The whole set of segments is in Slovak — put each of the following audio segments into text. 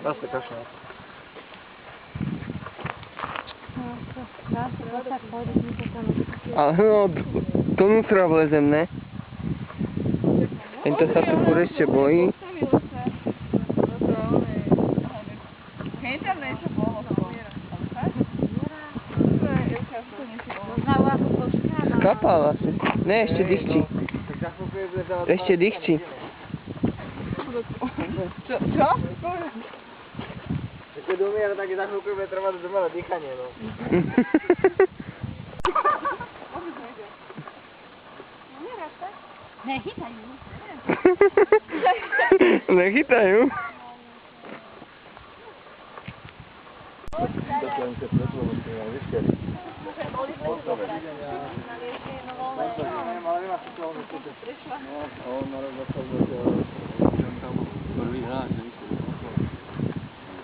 Zase kašľa. Ale no, donútra vlezem, ne? Tento sa tu furt ešte bojí. Skapal asi. Ne, ešte dýchči. Ešte dýchči. Čo? Keď umiera, tak je za chvíľku bude trvať umelé dýchanie, no. Nechytajú. Nechytajú?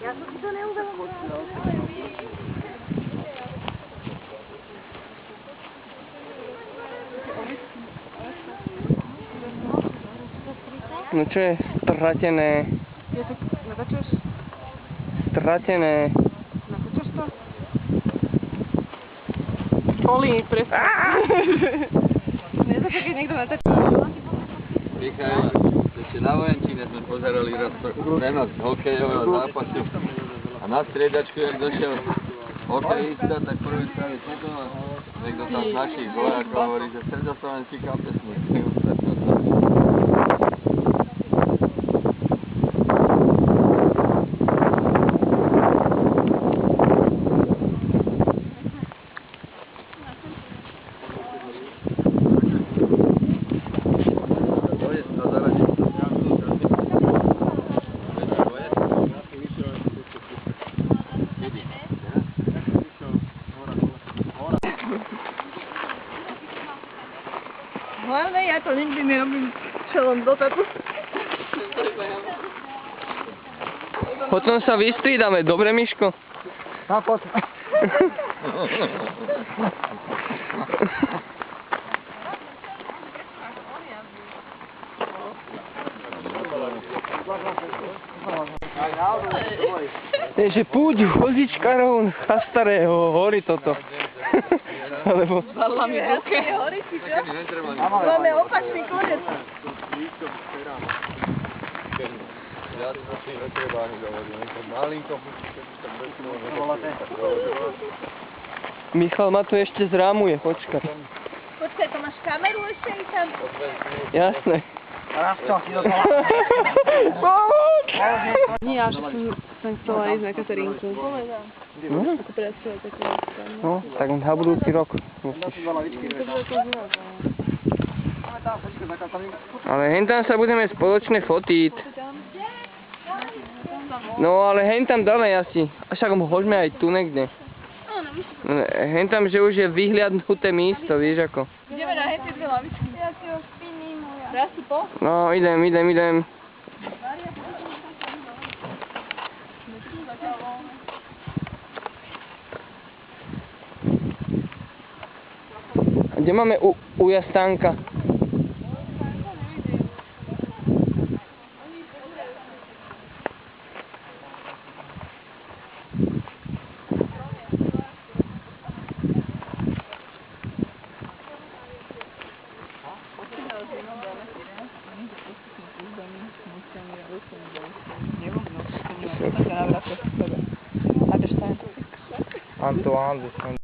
Ja som si to neuvedomila. No čo je stratené? Natáčaš? Stratené. Natáčaš to? Oli, presne. Nezapáč, keď niekto natáča. Michal, ešte na Valentíne sme pozerali raz prenos hokejového zápasu a na striedačku, jak došiel hokejista, tak prvý pravý čekol a niekto tam z našich vojakov hovorí, že stredoslovenský kapesník. Hlavne ja to nikdy nerobím čelom do tatu. Potom sa vystriedame, dobre, Miško? No, poď. Je, že púď vozičkarov a starého, horí toto. Alebo... Zadla mi v ruke. Horí si čo? Máme opačný konec. Michal ma tu ešte zrámuje, počkaj. Počkaj, to máš kameru ešte i tam? Jasné. Raz čo, ti doznala. Pomôž! Nie, až som chcela ísť na Katerínku. No, Ako pracovať také veci. no, tak na budúci rok musíš. Ale hen tam sa budeme spoločne fotiť. No ale hen tam dáme asi. A však hoďme aj tu niekde. Hen tam, že už je vyhliadnuté místo, vieš ako. Ideme na hentie dve lavičky. Ja si ho spiním moja. Raz si po? No, idem. Kde máme ujastánka? Antoine de